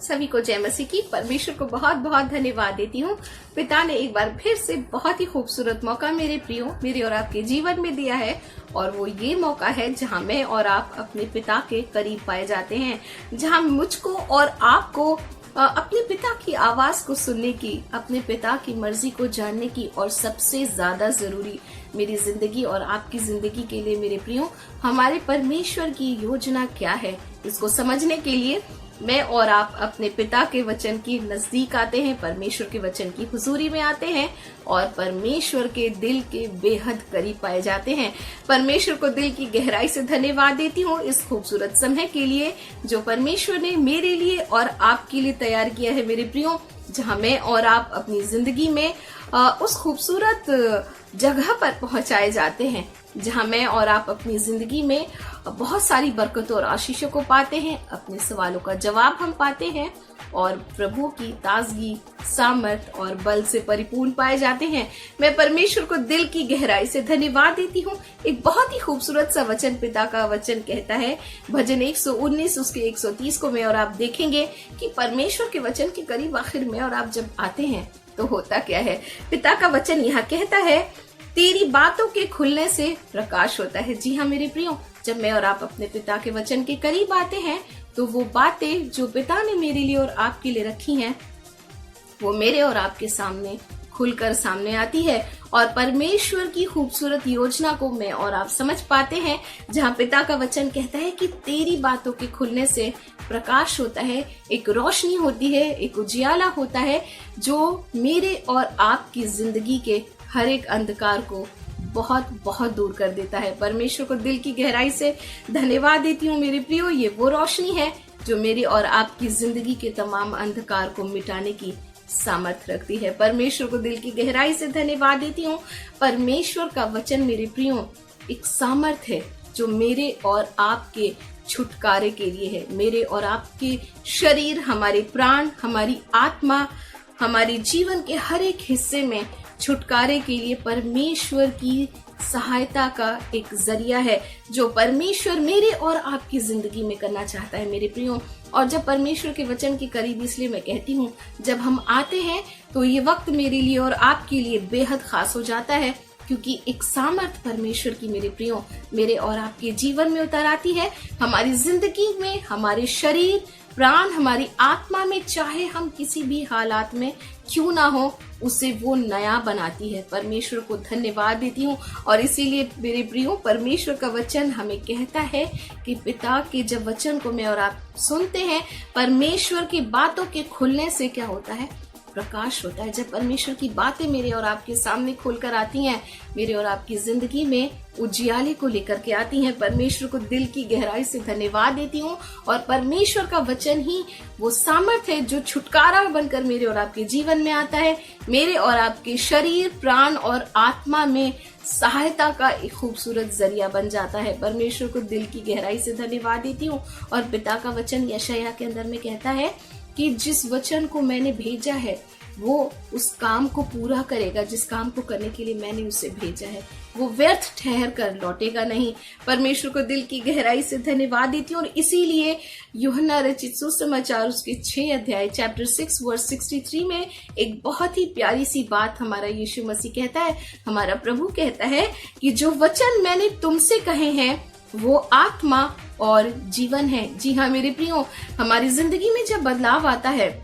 सभी को जय मसीह की। परमेश्वर को बहुत बहुत धन्यवाद देती हूँ। पिता ने एक बार फिर से बहुत ही खूबसूरत मौका मेरे प्रियो, मेरे और आपके जीवन में दिया है, और वो ये मौका है जहाँ मैं और आप अपने पिता के करीब पाए जाते हैं, जहाँ मुझको और आपको अपने पिता की आवाज को सुनने की, अपने पिता की मर्जी को जानने की, और सबसे ज्यादा जरूरी मेरी जिंदगी और आपकी जिंदगी के लिए मेरे प्रियो, हमारे परमेश्वर की योजना क्या है, इसको समझने के लिए मैं और आप अपने पिता के वचन की नजदीक आते हैं, परमेश्वर के वचन की हुजूरी में आते हैं और परमेश्वर के दिल के बेहद करीब पाए जाते हैं। परमेश्वर को दिल की गहराई से धन्यवाद देती हूँ इस खूबसूरत समय के लिए जो परमेश्वर ने मेरे लिए और आपके लिए तैयार किया है मेरे प्रियो, जहाँ मैं और आप अपनी जिंदगी में उस खूबसूरत जगह पर पहुंचाए जाते हैं, जहां मैं और आप अपनी जिंदगी में बहुत सारी बरकतों और आशीषों को पाते हैं, अपने सवालों का जवाब हम पाते हैं और प्रभु की ताजगी, सामर्थ और बल से परिपूर्ण पाए जाते हैं। मैं परमेश्वर को दिल की गहराई से धन्यवाद देती हूँ। एक बहुत ही खूबसूरत सा वचन पिता का वचन कहता है, भजन 119 उसके 130 को मैं और आप देखेंगे कि परमेश्वर के वचन के करीब आखिर में और आप जब आते हैं तो होता क्या है। पिता का वचन यहाँ कहता है, तेरी बातों के खुलने से प्रकाश होता है। जी हाँ मेरे प्रियो, जब मैं और आप अपने पिता के वचन के करीब आते हैं तो वो बातें जो पिता ने मेरे लिए और आपके लिए रखी हैं, वो मेरे और आपके सामने खुलकर सामने आती है और परमेश्वर की खूबसूरत योजना को मैं और आप समझ पाते हैं, जहाँ पिता का वचन कहता है कि तेरी बातों के खुलने से प्रकाश होता है, एक रोशनी होती है, एक उजियाला होता है जो मेरे और आपकी जिंदगी के हर एक अंधकार को बहुत बहुत दूर कर देता है। परमेश्वर को दिल की गहराई से धन्यवाद देती हूँ मेरे प्रियो। ये वो रोशनी है जो मेरी और आपकी जिंदगी के तमाम अंधकार को मिटाने की सामर्थ रखती है। परमेश्वर को दिल की गहराई से धन्यवाद देती हूँ। परमेश्वर का वचन मेरे प्रियो एक सामर्थ है जो मेरे और आपके छुटकारे के लिए है। मेरे और आपके शरीर, हमारे प्राण, हमारी आत्मा, हमारे जीवन के हर एक हिस्से में छुटकारे के लिए परमेश्वर की सहायता का एक जरिया है जो परमेश्वर मेरे और आपकी जिंदगी में करना चाहता है मेरे प्रियो। और जब परमेश्वर के वचन के करीब इसलिए मैं कहती हूँ, जब हम आते हैं तो ये वक्त मेरे लिए और आपके लिए बेहद खास हो जाता है, क्योंकि एक सामर्थ परमेश्वर की मेरे प्रियो मेरे और आपके जीवन में उतर आती है, हमारी जिंदगी में, हमारे शरीर, प्राण, हमारी आत्मा में, चाहे हम किसी भी हालात में क्यों ना हो, उसे वो नया बनाती है। परमेश्वर को धन्यवाद देती हूँ। और इसीलिए मेरे प्रियो, परमेश्वर का वचन हमें कहता है कि पिता के जब वचन को मैं और आप सुनते हैं, परमेश्वर की बातों के खुलने से क्या होता है, प्रकाश होता है। जब परमेश्वर की बातें मेरे और आपके सामने खुलकर आती हैं, मेरे और आपकी जिंदगी में उजियाले को लेकर के आती हैं, परमेश्वर को दिल की गहराई से धन्यवाद देती हूँ। और परमेश्वर का वचन ही वो सामर्थ है जो छुटकारा बनकर मेरे और आपके जीवन में आता है, मेरे और आपके शरीर, प्राण और आत्मा में सहायता का एक खूबसूरत जरिया बन जाता है। परमेश्वर को दिल की गहराई से धन्यवाद देती हूँ। और पिता का वचन यशायाह के अंदर में कहता है कि जिस वचन को मैंने भेजा है वो उस काम को पूरा करेगा, जिस काम को करने के लिए मैंने उसे भेजा है वो व्यर्थ ठहर कर लौटेगा नहीं। परमेश्वर को दिल की गहराई से धन्यवाद देती हूँ। और इसीलिए यूहन्ना रचित सुसमाचार उसके 6 अध्याय चैप्टर 6 वर्स 63 में एक बहुत ही प्यारी सी बात हमारा यीशु मसीह कहता है, हमारा प्रभु कहता है कि जो वचन मैंने तुमसे कहे हैं वो आत्मा और जीवन है। जी हाँ मेरे प्रियो, हमारी जिंदगी में जब बदलाव आता है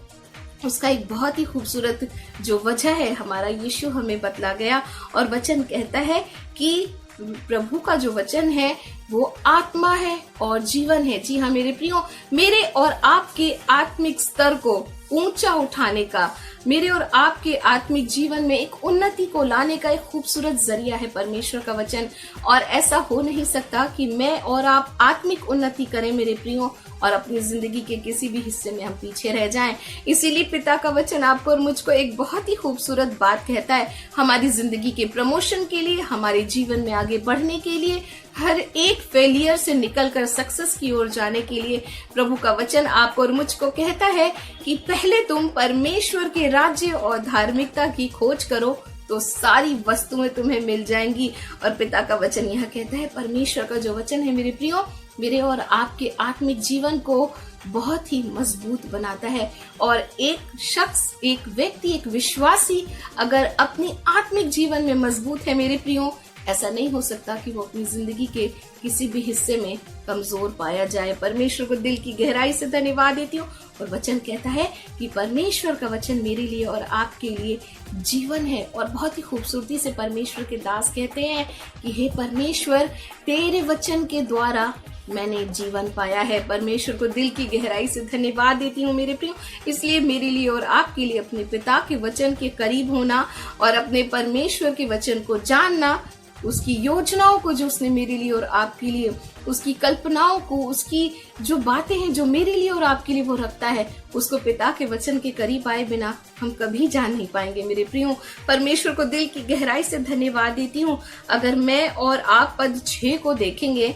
उसका एक बहुत ही खूबसूरत जो वजह है, हमारा यीशु हमें बतला गया और वचन कहता है कि प्रभु का जो वचन है वो आत्मा है और जीवन है। जी हाँ मेरे प्रियो, मेरे और आपके आत्मिक स्तर को ऊंचा उठाने का, मेरे और आपके आत्मिक जीवन में एक उन्नति को लाने का एक खूबसूरत जरिया है परमेश्वर का वचन। और ऐसा हो नहीं सकता कि मैं और आप आत्मिक उन्नति करें मेरे प्रियो और अपनी जिंदगी के किसी भी हिस्से में हम पीछे रह जाएं। इसीलिए पिता का वचन आपको और मुझको एक बहुत ही खूबसूरत बात कहता है, हमारी जिंदगी के प्रमोशन के लिए, हमारे जीवन में आगे बढ़ने के लिए, हर एक फेलियर से निकलकर सक्सेस की ओर जाने के लिए प्रभु का वचन आपको और मुझको कहता है कि पहले तुम परमेश्वर के राज्य और धार्मिकता की खोज करो तो सारी वस्तुएं तुम्हें मिल जाएंगी। और पिता का वचन यह कहता है, परमेश्वर का जो वचन है मेरे प्रियो, मेरे और आपके आत्मिक जीवन को बहुत ही मजबूत बनाता है। और एक शख्स, एक व्यक्ति, एक विश्वासी अगर अपनी आत्मिक जीवन में मजबूत है मेरे प्रियो, ऐसा नहीं हो सकता कि वो अपनी जिंदगी के किसी भी हिस्से में कमजोर पाया जाए। परमेश्वर को दिल की गहराई से धन्यवाद देती हूँ। और वचन कहता है कि परमेश्वर का वचन मेरे लिए और आपके लिए जीवन है। और बहुत ही खूबसूरती से परमेश्वर के दास कहते हैं कि हे परमेश्वर, तेरे वचन के द्वारा मैंने जीवन पाया है। परमेश्वर को दिल की गहराई से धन्यवाद देती हूँ मेरे प्रियो। इसलिए मेरे लिए और आपके लिए अपने पिता के वचन के करीब होना और अपने परमेश्वर के वचन को जानना, उसकी योजनाओं को जो उसने मेरे लिए और आपके लिए, उसकी कल्पनाओं को, उसकी जो बातें हैं जो मेरे लिए और आपके लिए वो रखता है, उसको पिता के वचन के करीब आए बिना हम कभी जान नहीं पाएंगे मेरे प्रियो। परमेश्वर को दिल की गहराई से धन्यवाद देती हूँ। अगर मैं और आप पद 6 को देखेंगे,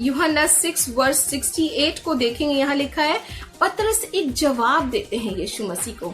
यूहन्ना 6 वर्स 68 को देखेंगे, यहाँ लिखा है पतरस एक जवाब देते हैं यीशु मसीह को।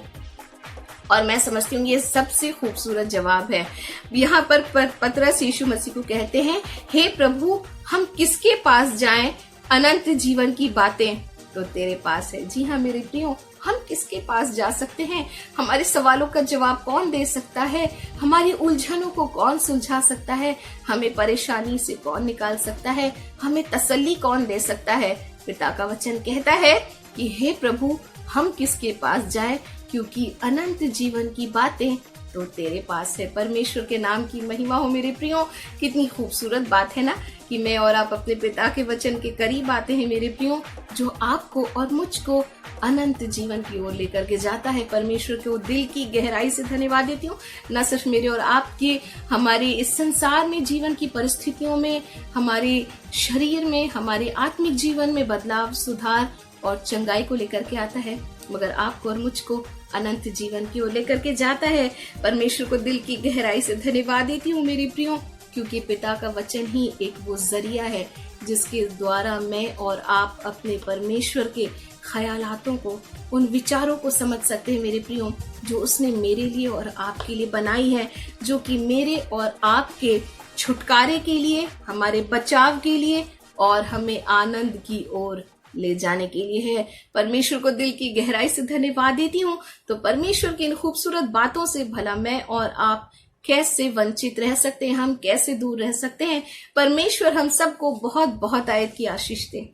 और मैं समझती हूँ ये सबसे खूबसूरत जवाब है। यहाँ पर पतरस यीशु मसीह को कहते हैं, हे प्रभु, हम किसके पास जाएं? अनंत जीवन की बातें तो तेरे पास है। जी हाँ मेरे प्रियो, हम किसके पास जा सकते हैं? हमारे सवालों का जवाब कौन दे सकता है? हमारी उलझनों को कौन सुलझा सकता है? हमें परेशानी से कौन निकाल सकता है? हमें तसल्ली कौन दे सकता है? पिता का वचन कहता है कि हे प्रभु, हम किसके पास जाएं? क्योंकि अनंत जीवन की बातें तो तेरे पास है। परमेश्वर के नाम की महिमा हो मेरे प्रियो। कितनी खूबसूरत बात है ना कि मैं और आप अपने पिता के वचन के करीब आते हैं मेरे प्रियो, जो आपको और मुझको अनंत जीवन की ओर लेकर के जाता है। परमेश्वर को दिल की गहराई से धन्यवाद देती हूँ। न सिर्फ मेरे और आपके, हमारे इस संसार में, जीवन की परिस्थितियों में, हमारे शरीर में, हमारे आत्मिक जीवन में बदलाव, सुधार और चंगाई को लेकर के आता है, मगर आपको और मुझको अनंत जीवन की ओर लेकर के जाता है। परमेश्वर को दिल की गहराई से धन्यवाद देती हूँ मेरी प्रियो, क्योंकि पिता का वचन ही एक वो जरिया है जिसके द्वारा मैं और आप अपने परमेश्वर के ख्यालातों को, उन विचारों को समझ सकते हैं मेरे प्रियो, जो उसने मेरे लिए और आपके लिए बनाई है, जो कि मेरे और आपके छुटकारे के लिए, हमारे बचाव के लिए और हमें आनंद की ओर ले जाने के लिए है। परमेश्वर को दिल की गहराई से धन्यवाद देती हूँ। तो परमेश्वर की इन खूबसूरत बातों से भला मैं और आप कैसे वंचित रह सकते हैं, हम कैसे दूर रह सकते हैं? परमेश्वर हम सबको बहुत बहुत आयत की आशीष दे।